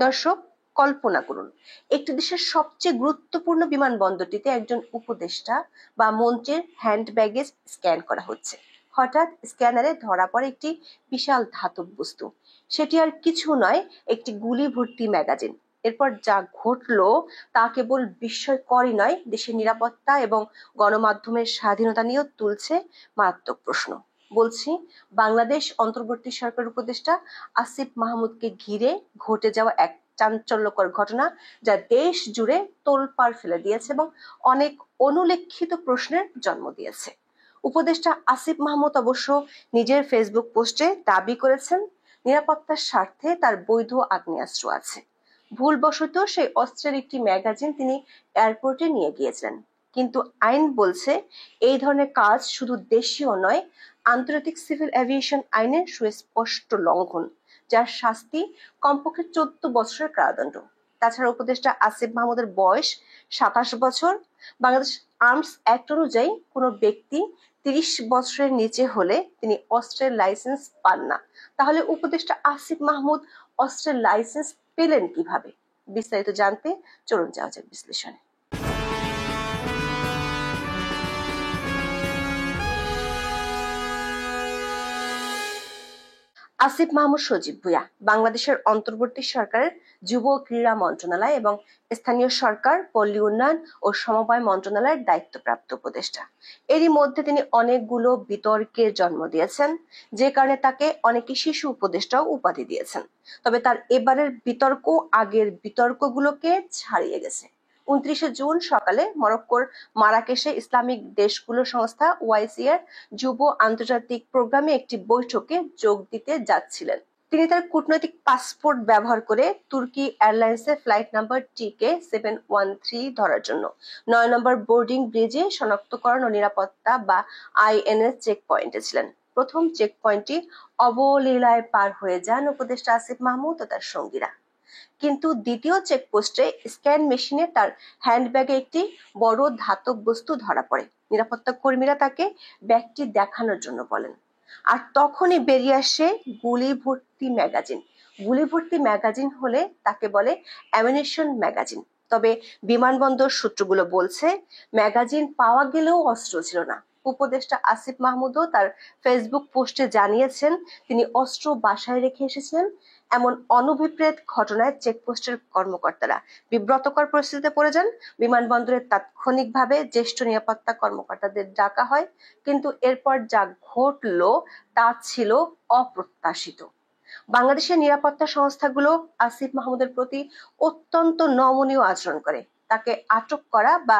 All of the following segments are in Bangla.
দর্শক, কল্পনা করুন, একটি দেশের সবচেয়ে গুরুত্বপূর্ণ বিমানবন্দরটিতে একজন উপদেষ্টা বা মন্ত্রীর হ্যান্ড ব্যাগেজ স্ক্যান করা হচ্ছে। হঠাৎ স্ক্যানারে ধরা পড়ে একটি বিশাল ধাতব বস্তু। সেটি আর কিছু নয়, একটি গুলি ভর্তি ম্যাগাজিন। এরপর যা ঘটলো তা কেবল বিস্ময়করই নয়, দেশের নিরাপত্তা এবং গণমাধ্যমের স্বাধীনতা নিয়েও তুলছে মারাত্মক প্রশ্ন। বলছি বাংলাদেশ অন্তর্বর্তী সরকার উপদেষ্টা আসিফ মাহমুদকে ঘিরে ঘটে যাওয়া এক চাঞ্চল্যকর ঘটনা, যা দেশ জুড়ে তোলপাড় ফেলে দিয়েছে এবং অনেক অনুলেখিত প্রশ্নের জন্ম দিয়েছে। উপদেষ্টা আসিফ মাহমুদ অবশ্য নিজের ফেসবুক পোস্টে দাবি করেছেন, নিরাপত্তার স্বার্থে তার বৈধ আগ্নেয়াস্ত্র আছে। ভুলবশত সেই অস্ত্রের একটি ম্যাগাজিন তিনি এয়ারপোর্টে নিয়ে গিয়েছিলেন। কিন্তু আইন বলছে এই ধরনের কাজ শুধু দেশীয় নয়, আন্তর্জাতিক সিভিল এভিয়েশন আইনের সুস্পষ্ট লঙ্ঘন, যার শাস্তি কমপক্ষে 14 বছরের কারাদণ্ড। তাছাড়া উপদেষ্টা আসিফ মাহমুদের বয়স 27 বছর। বাংলাদেশ আর্মস অ্যাক্ট অনুযায়ী কোনো ব্যক্তি 30 বছরের নিচে হলে তিনি অস্ত্রের লাইসেন্স পান না। তাহলে উপদেষ্টা আসিফ মাহমুদ অস্ত্রের লাইসেন্স পেলেন কিভাবে? বিস্তারিত জানতে চলুন যাওয়া যাক বিশ্লেষণে। আসিফ মাহমুদ সজীব ভুঁইয়া বাংলাদেশের অন্তর্বর্তী সরকারের যুব ক্রীড়া মন্ত্রণালয় এবং স্থানীয় সরকার, পল্লী উন্নয়ন ও সমবায় মন্ত্রণালয়ের দায়িত্বপ্রাপ্ত উপদেষ্টা। এরই মধ্যে তিনি অনেকগুলো বিতর্কের জন্ম দিয়েছেন, যে কারণে তাকে অনেকে শিশু উপদেষ্টাও উপাধি দিয়েছেন। তবে তার এবারের বিতর্ক আগের বিতর্কগুলোকে ছাড়িয়ে গেছে। 29 জুন সকালে মরক্কোর মারাকেশে ইসলামিক দেশগুলো সংস্থা ওআইসি এর যুব আন্তর্জাতিক প্রোগ্রামে একটি বৈঠকে যোগ দিতে যাচ্ছিলেন। তিনি তার কূটনৈতিক পাসপোর্ট ব্যবহার করে তুর্কি এয়ারলাইন্সের ফ্লাইট নাম্বার টিকে 713 ধরার জন্য 9 নম্বর বোর্ডিং ব্রিজে শনাক্তকরণ ও নিরাপত্তা বা আইএনএস চেক পয়েন্টে ছিলেন। প্রথম চেক পয়েন্টটি অবলীলায় পার হয়ে যান উপদেষ্টা আসিফ মাহমুদ ও তার সঙ্গীরা। কিন্তু দ্বিতীয় চেকপোস্টে স্ক্যান মেশিনে তার হ্যান্ডব্যাগে একটি বড় ধাতব বস্তু ধরা পড়ে। নিরাপত্তা কর্মীরা তাকে ব্যাগটি দেখানোর জন্য বলেন, আর তখনই বেরিয়ে আসে গুলি ভর্তি ম্যাগাজিন। গুলি ভর্তি ম্যাগাজিন হলে তাকে বলে অ্যামিনিশন ম্যাগাজিন। তবে বিমানবন্দর সূত্রগুলো বলছে ম্যাগাজিন পাওয়া গেলেও অস্ত্র ছিল না। উপদেষ্টা আসিফ মাহমুদও তার ফেসবুক পোস্টে জানিয়েছেন তিনি অস্ত্র বাসায় রেখে এসেছিলেন। এমন অনভিপ্রেত ঘটনায় চেকপোস্টের কর্মকর্তারা বিব্রতকর পরিস্থিতিতে পড়ে যান। বিমানবন্দরে তাৎক্ষণিকভাবে জ্যেষ্ঠ নিরাপত্তা কর্মকর্তাদের ডাকা হয়, কিন্তু এরপর যা ঘটলো তা ছিল অপ্রত্যাশিত। বাংলাদেশের নিরাপত্তা সংস্থাগুলো আসিফ মাহমুদের প্রতি অত্যন্ত নমনীয় আচরণ করে। তাকে আটক করা বা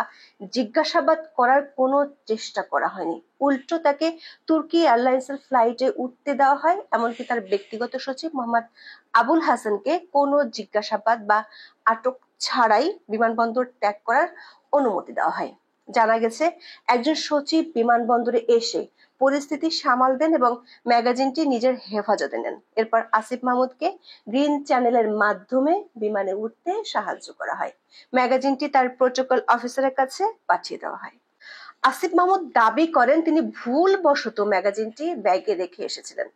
জিজ্ঞাসাবাদ করার কোনো চেষ্টা করা হয়নি। উল্টো তাকে তুর্কি এয়ারলাইন্সের ফ্লাইটে উঠতে দেওয়া হয়। এমনকি তার ব্যক্তিগত সচিব মোহাম্মদ আবুল হাসানকে কোনো জিজ্ঞাসাবাদ বা আটক ছাড়াই বিমানবন্দর ত্যাগ করার অনুমতি দেওয়া হয়। জানা গেছে একজন সচিব বিমানবন্দরে এসে পরিস্থিতি সামাল দেন এবং ম্যাগাজিনটি নিজের হেফাজতে নেন। এরপর আসিফ মাহমুদকে গ্রিন চ্যানেলের মাধ্যমে বিমানে উঠতে সাহায্য করা হয়। ম্যাগাজিনটি তার প্রোটোকল অফিসারের কাছে পাঠিয়ে দেওয়া হয়। আসিফ মাহমুদ দাবি করেন তিনি ভুলবশত ম্যাগাজিনটি ব্যাগে রেখে এসেছিলেন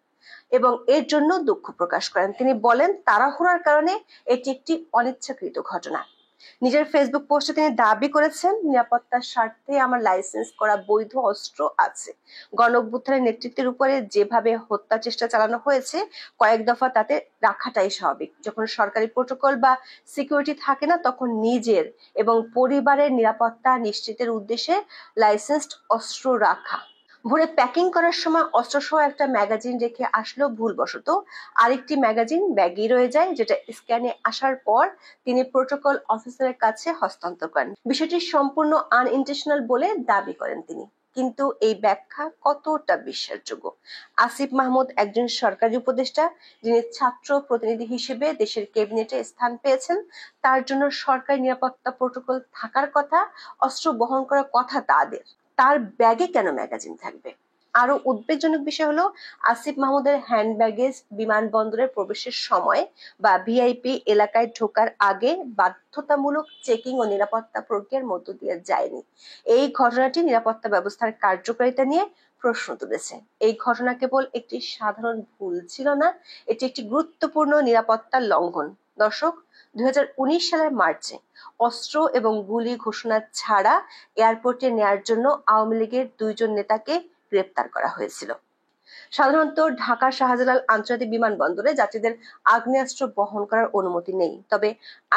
এবং এর জন্য দুঃখ প্রকাশ করেন। তিনি বলেন তাড়াহুড়ার কারণে এটি একটি অনিচ্ছাকৃত ঘটনা। নিজের ফেসবুক পোস্টে তিনি দাবি করেছেন, নিরাপত্তার স্বার্থে আমার লাইসেন্স করা বৈধ অস্ত্র আছে। গণঅভ্যুত্থানের নেতৃত্বের উপরে যেভাবে হত্যা চেষ্টা চালানো হয়েছে কয়েক দফা, তাতে রাখাটাই স্বাভাবিক। যখন সরকারি প্রোটোকল বা সিকিউরিটি থাকে না, তখন নিজের এবং পরিবারের নিরাপত্তা নিশ্চিতের উদ্দেশ্যে লাইসেন্সড অস্ত্র রাখা। ভোরে প্যাকিং করার সময় অস্ত্রসহ একটা ম্যাগাজিন রেখে আসলেও ভুলবশত আরেকটি ম্যাগাজিন ব্যাগেই রয়ে যায়, যেটা স্ক্যানে আসার পর তিনি প্রোটোকল অফিসারের কাছে হস্তান্তর করেন। বিষয়টি সম্পূর্ণ আনইনটেনশনাল বলে দাবি করেন তিনি। কিন্তু এই ব্যাখ্যা কতটা বিশ্বাসযোগ্য? আসিফ মাহমুদ একজন সরকারি উপদেষ্টা, যিনি ছাত্র প্রতিনিধি হিসেবে দেশের ক্যাবিনেটে স্থান পেয়েছেন। তার জন্য সরকারি নিরাপত্তা প্রোটোকল থাকার কথা, অস্ত্র বহন করার কথা তাদের। তার ব্যাগে কেন ম্যাগাজিন থাকবে? আরো উদ্বেগজনক বিষয় হলো আসিফ মাহমুদের হ্যান্ড ব্যাগেজ বিমানবন্দরে প্রবেশের সময় বা ভিআইপি এলাকায় ঢোকার আগে বাধ্যতামূলক চেকিং ও নিরাপত্তা প্রক্রিয়ার মধ্য দিয়ে যায়নি। এই ঘটনাটি নিরাপত্তা ব্যবস্থার কার্যকারিতা নিয়ে প্রশ্ন তুলেছে। এই ঘটনা কেবল একটি সাধারণ ভুল ছিল না, এটি একটি গুরুত্বপূর্ণ নিরাপত্তা লঙ্ঘন। দর্শক, 2019 সালের মার্চে অস্ত্র এবং গুলি ঘোষণা ছাড়া এয়ারপোর্টে নেয়ার জন্য আওয়ামী লীগের 2 জন নেতাকে গ্রেপ্তার করা হয়েছিল। সাধারণত ঢাকা শাহজালাল আন্তর্জাতিক বিমানবন্দরে যাত্রীদের আগ্নেয়াস্ত্র বহন করার অনুমতি নেই, তবে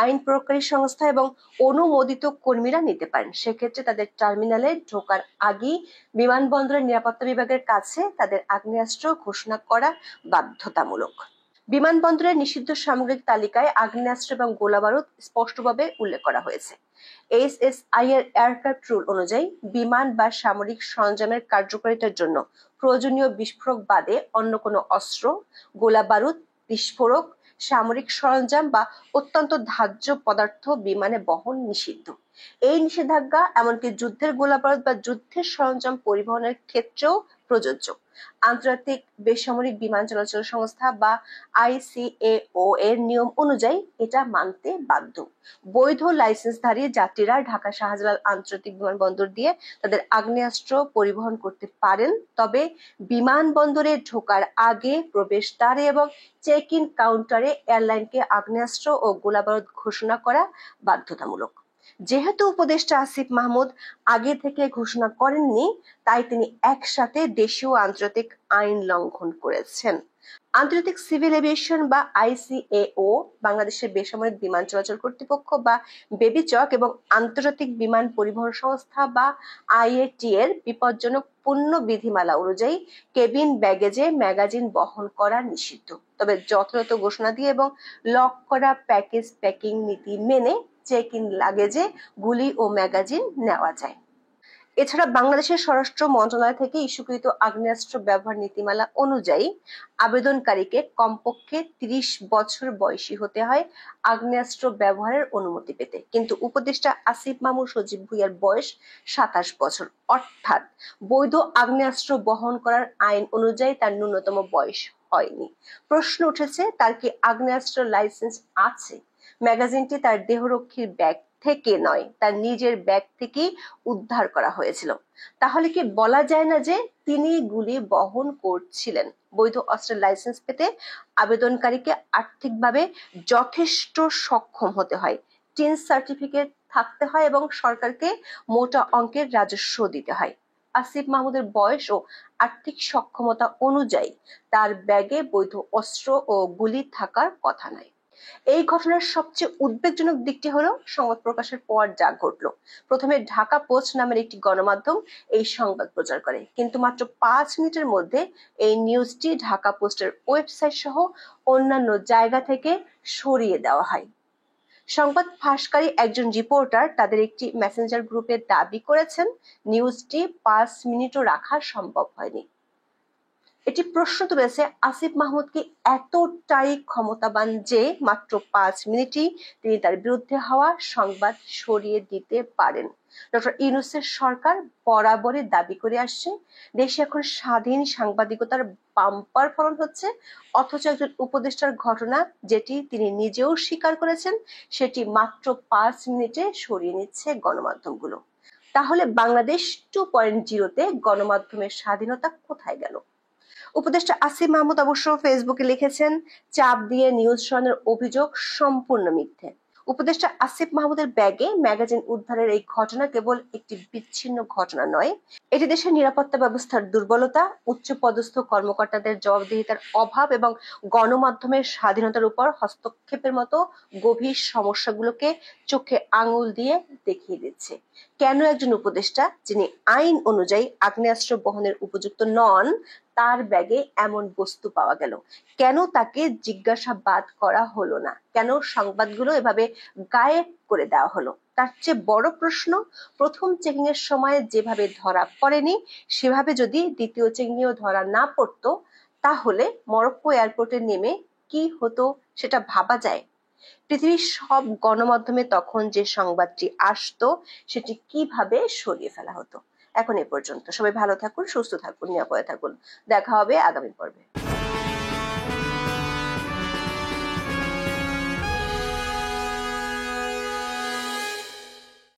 আইন প্রয়োগকারী সংস্থা এবং অনুমোদিত কর্মীরা নিতে পারেন। সেক্ষেত্রে তাদের টার্মিনালে ঢোকার আগেই বিমানবন্দরের নিরাপত্তা বিভাগের কাছে তাদের আগ্নেয়াস্ত্র ঘোষণা করা বাধ্যতামূলক। বিমানবন্দরের নিষিদ্ধ সামগ্রিক তালিকায় আগ্নেয়াস্ত্র এবং গোলাবারুদ স্পষ্টভাবে উল্লেখ করা হয়েছে। এসএসআই এর এয়ারক্রাফট রুল অনুযায়ী বিমান বা সামরিক সরঞ্জামের কার্যকারিতার জন্য প্রয়োজনীয় বিস্ফোরক বাদে অন্য কোনো অস্ত্র, গোলাবারুদ, বিস্ফোরক, সামরিক সরঞ্জাম বা অত্যন্ত ধার্য পদার্থ বিমানে বহন নিষিদ্ধ। এই নিষেধাজ্ঞা এমনকি যুদ্ধের গোলাবারুদ বা যুদ্ধের সরঞ্জাম পরিবহনের ক্ষেত্রেও প্রযোজ্য। আন্তর্জাতিক বেসামরিক বিমান চলাচল সংস্থা বা আইসিএও এর নিয়ম অনুযায়ী এটা মানতে বাধ্য। বৈধ লাইসেন্সধারী যাত্রীরা ঢাকা শাহজালাল আন্তর্জাতিক বিমানবন্দর দিয়ে তাদের আগ্নেয়াস্ত্র পরিবহন করতে পারেন, তবে বিমানবন্দরে ঢোকার আগে প্রবেশদ্বারে এবং চেক ইন কাউন্টারে এয়ারলাইনকে আগ্নেয়াস্ত্র ও গোলাবারুদ ঘোষণা করা বাধ্যতামূলক। যেহেতু উপদেষ্টা আসিফ মাহমুদ আগে থেকে ঘোষণা করেননি, তাই তিনি একসাথে দেশীয় আন্তর্জাতিক আইন লঙ্ঘন করেছেন। আন্তর্জাতিক সিভিল এভিয়েশন বা আইসিএও, বাংলাদেশের বেসামরিক বিমান চলাচল কর্তৃপক্ষ বা বেবিচক এবং আন্তর্জাতিক বিমান পরিবহন সংস্থা বা আইএটি এর বিপজ্জনক পণ্য বিধিমালা অনুযায়ী কেবিন ব্যাগেজে ম্যাগাজিন বহন করা নিষিদ্ধ, তবে যথাযথ ঘোষণা দিয়ে এবং লক করা প্যাকেজ প্যাকিং নীতি মেনে চেক ইন লাগেজে গুলি ও ম্যাগাজিন নেওয়া যায়। এছাড়া বাংলাদেশের স্বরাষ্ট্র মন্ত্রণালয় থেকে ইস্যুকৃত আগ্নেয়াস্ত্র ব্যবহার নীতিমালা অনুযায়ী আবেদনকারীকে কমপক্ষে 30 বছর বয়সী হতে হয় আগ্নেয়াস্ত্র ব্যবহারের অনুমতি পেতে, কিন্তু উপদেষ্টা আসিফ মাহমুদ সজীব ভুঁইয়ার বয়স 27 বছর, অর্থাৎ বৈধ আগ্নেয়াস্ত্র বহন করার আইন অনুযায়ী তার ন্যূনতম বয়স হয়নি। প্রশ্ন উঠেছে, তার কি আগ্নেয়াস্ত্র লাইসেন্স আছে? ম্যাগাজিনটি তার দেহরক্ষীর ব্যাগ থেকে নয়, তার নিজের ব্যাগ থেকেই উদ্ধার করা হয়েছিল। তাহলে কি বলা যায় না যে তিনি গুলি বহন করছিলেন? বৈধ অস্ত্রের লাইসেন্স পেতে আবেদনকারীকে আর্থিকভাবে যথেষ্ট সক্ষম হতে হয়, টিন সার্টিফিকেট থাকতে হয় এবং সরকারকে মোটা অঙ্কের রাজস্ব দিতে হয়। আসিফ মাহমুদের বয়স ও আর্থিক সক্ষমতা অনুযায়ী তার ব্যাগে বৈধ অস্ত্র ও গুলি থাকার কথা নয়। এই ঘটনার সবচেয়ে উদ্বেগজনক দিকটি হলো সংবাদ প্রকাশের পর যা ঘটলো। প্রথমে ঢাকা পোস্ট নামের একটি গণমাধ্যম এই সংবাদ প্রচার করে, কিন্তু মাত্র 5 মিনিটের মধ্যে এই নিউজটি ঢাকা পোস্টের ওয়েবসাইট সহ অন্যান্য জায়গা থেকে সরিয়ে দেওয়া হয়। সংবাদ ফাঁসকারী একজন রিপোর্টার তাদের একটি মেসেঞ্জার গ্রুপে দাবি করেছেন নিউজটি 5 মিনিটও রাখা সম্ভব হয়নি। এটি প্রশ্ন তুলেছে, আসিফ মাহমুদ কি এতটাই ক্ষমতাবান যে মাত্র 5 মিনিটই তিনি তার বিরুদ্ধে হওয়া সংবাদ সরিয়ে দিতে পারেন? ডক্টর ইউনূসের সরকার বরাবরই দাবি করে আসছে দেশে এখন স্বাধীন সাংবাদিকতার বাম্পার ফলন হচ্ছে, অথচ একজন উপদেষ্টার ঘটনা যেটি তিনি নিজেও স্বীকার করেছেন সেটি মাত্র 5 মিনিটে সরিয়ে নিচ্ছে গণমাধ্যমগুলো। তাহলে বাংলাদেশ 2.0-তে গণমাধ্যমের স্বাধীনতা কোথায় গেল? উপদেষ্টা আসিফ মাহমুদ অবশ্য ফেসবুকে লিখেছেন, চাপ দিয়ে নিউজ সরানোর অভিযোগ সম্পূর্ণ মিথ্যে। উপদেষ্টা আসিফ মাহমুদের ব্যাগে ম্যাগাজিন উদ্ধারের এই ঘটনা কেবল একটি বিচ্ছিন্ন ঘটনা নয়, এটি দেশের নিরাপত্তা ব্যবস্থার দুর্বলতা, উচ্চপদস্থ কর্মকর্তাদের জবাবদিহিতার অভাব এবং গণমাধ্যমের স্বাধীনতার উপর হস্তক্ষেপের মতো গভীর সমস্যাগুলোকে চোখে আঙুল দিয়ে দেখিয়ে দিচ্ছে। কেন একজন উপদেষ্টা যিনি আইন অনুযায়ী আগ্নেয়াস্ত্র বহনের উপযুক্ত নন, তার ব্যাগে এমন বস্তু পাওয়া গেল? কেন তাকে জিজ্ঞাসাবাদ করা হলো না? কেন সংবাদগুলো এভাবে গায়েব করে দেওয়া হলো? তার চেয়ে বড় প্রশ্ন, প্রথম চেকিং এর সময় যেভাবে ধরা পড়েনি সেভাবে যদি দ্বিতীয় চেকিংয়েও ধরা না পড়তো, তাহলে মরক্কো এয়ারপোর্টে নেমে কি হতো সেটা ভাবা যায়? পৃথিবীর সব গণমাধ্যমে তখন যে সংবাদটি আসতো সেটি কিভাবে সরিয়ে ফেলা হতো? এখন এ পর্যন্ত। সবাই ভালো থাকুন, সুস্থ থাকুন, নিরাপদে থাকুন। দেখা হবে আগামী পর্বে।